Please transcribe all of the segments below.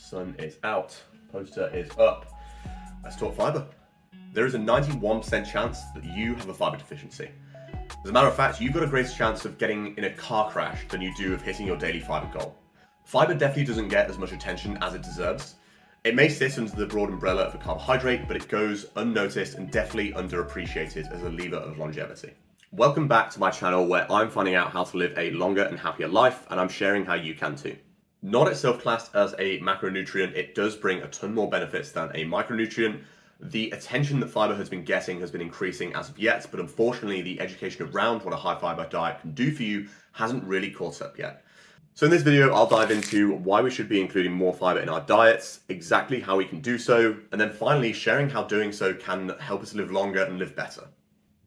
Sun is out, poster is up. Let's talk fibre. There is a 91% chance that you have a fibre deficiency. As a matter of fact, you've got a greater chance of getting in a car crash than you do of hitting your daily fibre goal. Fibre definitely doesn't get as much attention as it deserves. It may sit under the broad umbrella of a carbohydrate, but it goes unnoticed and definitely underappreciated as a lever of longevity. Welcome back to my channel where I'm finding out how to live a longer and happier life, and I'm sharing how you can too. Not itself classed as a macronutrient, it does bring a ton more benefits than a micronutrient. The attention that fibre has been getting has been increasing as of yet, but unfortunately the education around what a high fibre diet can do for you hasn't really caught up yet. So in this video, I'll dive into why we should be including more fibre in our diets, exactly how we can do so, and then finally sharing how doing so can help us live longer and live better.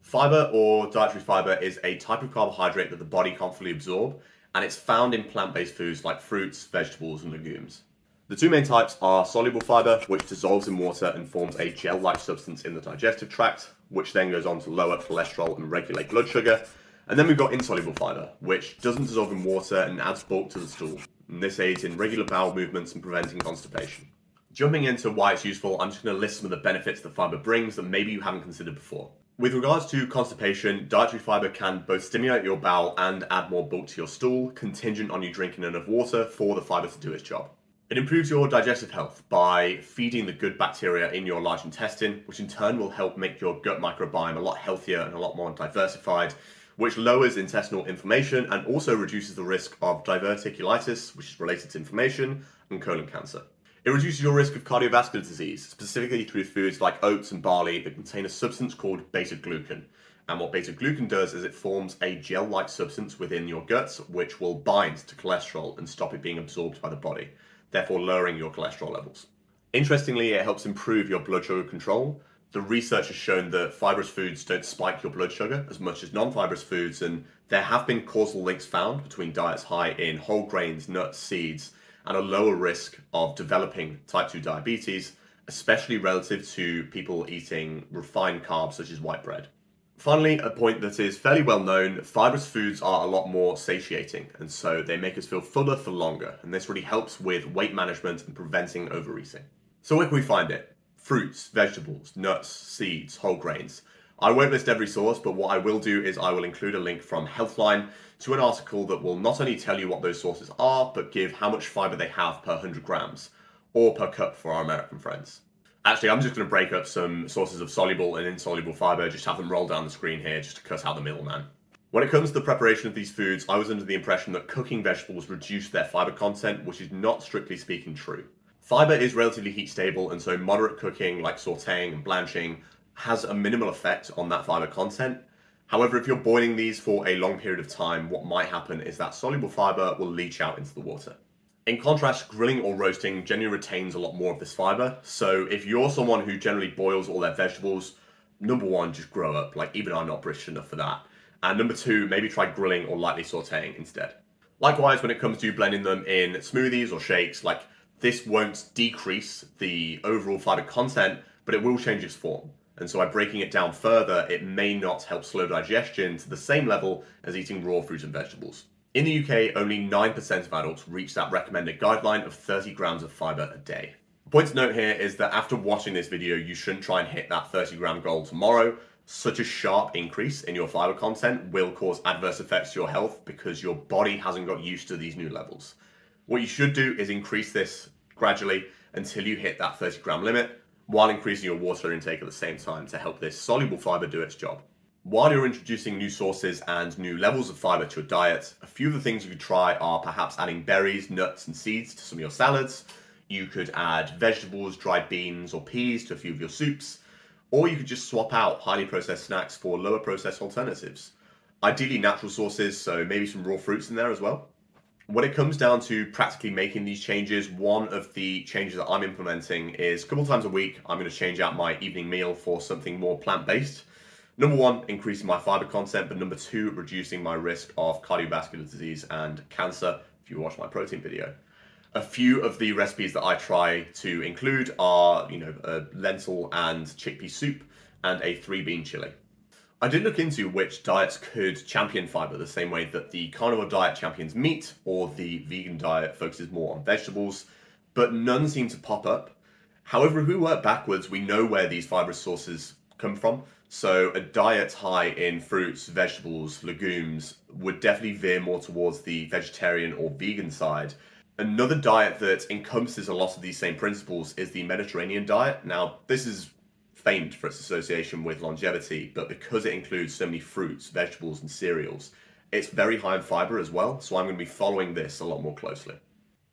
Fibre, or dietary fibre, is a type of carbohydrate that the body can't fully absorb, and it's found in plant-based foods like fruits, vegetables, and legumes. The two main types are soluble fibre, which dissolves in water and forms a gel-like substance in the digestive tract, which then goes on to lower cholesterol and regulate blood sugar. And then we've got insoluble fibre, which doesn't dissolve in water and adds bulk to the stool. And this aids in regular bowel movements and preventing constipation. Jumping into why it's useful, I'm just going to list some of the benefits that fibre brings that maybe you haven't considered before. With regards to constipation, dietary fibre can both stimulate your bowel and add more bulk to your stool, contingent on you drinking enough water for the fibre to do its job. It improves your digestive health by feeding the good bacteria in your large intestine, which in turn will help make your gut microbiome a lot healthier and a lot more diversified, which lowers intestinal inflammation and also reduces the risk of diverticulitis, which is related to inflammation, and colon cancer. It reduces your risk of cardiovascular disease, specifically through foods like oats and barley that contain a substance called beta-glucan. And what beta-glucan does is it forms a gel-like substance within your guts, which will bind to cholesterol and stop it being absorbed by the body, therefore lowering your cholesterol levels. Interestingly, it helps improve your blood sugar control. The research has shown that fibrous foods don't spike your blood sugar as much as non-fibrous foods, and there have been causal links found between diets high in whole grains, nuts, seeds, and a lower risk of developing type 2 diabetes, especially relative to people eating refined carbs such as white bread. Finally, a point that is fairly well known, fibrous foods are a lot more satiating, and so they make us feel fuller for longer, and this really helps with weight management and preventing overeating. So where can we find it? Fruits, vegetables, nuts, seeds, whole grains. I won't list every source, but what I will do is I will include a link from Healthline to an article that will not only tell you what those sources are, but give how much fibre they have per 100 grams, or per cup for our American friends. Actually, I'm just going to break up some sources of soluble and insoluble fibre, just have them roll down the screen here just to cut out the middleman. When it comes to the preparation of these foods, I was under the impression that cooking vegetables reduced their fibre content, which is not strictly speaking true. Fibre is relatively heat stable, and so moderate cooking like sautéing and blanching has a minimal effect on that fibre content. However, if you're boiling these for a long period of time, what might happen is that soluble fibre will leach out into the water. In contrast, grilling or roasting generally retains a lot more of this fibre, so if you're someone who generally boils all their vegetables, number one, just grow up, like even I'm not British enough for that. And number two, maybe try grilling or lightly sautéing instead. Likewise, when it comes to blending them in smoothies or shakes, like this won't decrease the overall fibre content, but it will change its form. And so by breaking it down further, it may not help slow digestion to the same level as eating raw fruits and vegetables. In the UK, only 9% of adults reach that recommended guideline of 30 grams of fibre a day. The point to note here is that after watching this video, you shouldn't try and hit that 30 gram goal tomorrow. Such a sharp increase in your fibre content will cause adverse effects to your health because your body hasn't got used to these new levels. What you should do is increase this gradually until you hit that 30 gram limit, while increasing your water intake at the same time to help this soluble fibre do its job. While you're introducing new sources and new levels of fibre to your diet, a few of the things you could try are perhaps adding berries, nuts and seeds to some of your salads. You could add vegetables, dried beans or peas to a few of your soups, or you could just swap out highly processed snacks for lower processed alternatives. Ideally natural sources, so maybe some raw fruits in there as well. When it comes down to practically making these changes, one of the changes that I'm implementing is a couple times a week, I'm going to change out my evening meal for something more plant-based. Number one, increasing my fibre content, but number two, reducing my risk of cardiovascular disease and cancer, if you watch my protein video. A few of the recipes that I try to include are, a lentil and chickpea soup and a 3-bean chili. I did look into which diets could champion fibre the same way that the carnivore diet champions meat or the vegan diet focuses more on vegetables. but none seem to pop up. However, if we work backwards, we know where these fibrous sources come from. So a diet high in fruits, vegetables, legumes would definitely veer more towards the vegetarian or vegan side. Another diet that encompasses a lot of these same principles is the Mediterranean diet. Now, this is famed for its association with longevity, but because it includes so many fruits, vegetables, and cereals, it's very high in fiber as well. So I'm going to be following this a lot more closely.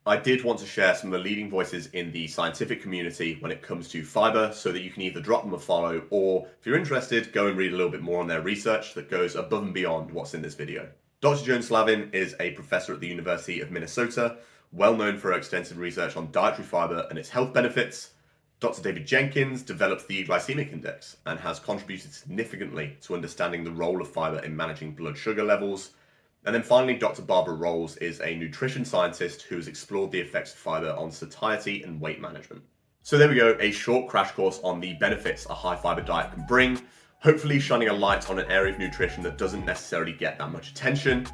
I did want to share some of the leading voices in the scientific community when it comes to fiber so that you can either drop them a follow or, if you're interested, go and read a little bit more on their research that goes above and beyond what's in this video. Dr. Joan Slavin is a professor at the University of Minnesota, well known for her extensive research on dietary fiber and its health benefits. Dr. David Jenkins developed the glycemic index and has contributed significantly to understanding the role of fiber in managing blood sugar levels. And then finally, Dr. Barbara Rolls is a nutrition scientist who has explored the effects of fiber on satiety and weight management. So there we go, a short crash course on the benefits a high fiber diet can bring, hopefully shining a light on an area of nutrition that doesn't necessarily get that much attention.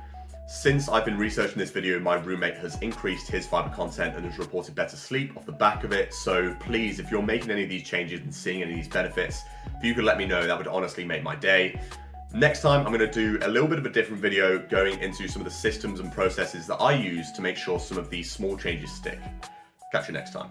Since I've been researching this video, my roommate has increased his fiber content and has reported better sleep off the back of it. So please, if you're making any of these changes and seeing any of these benefits, if you could let me know, that would honestly make my day. Next time, I'm going to do a little bit of a different video going into some of the systems and processes that I use to make sure some of these small changes stick. Catch you next time.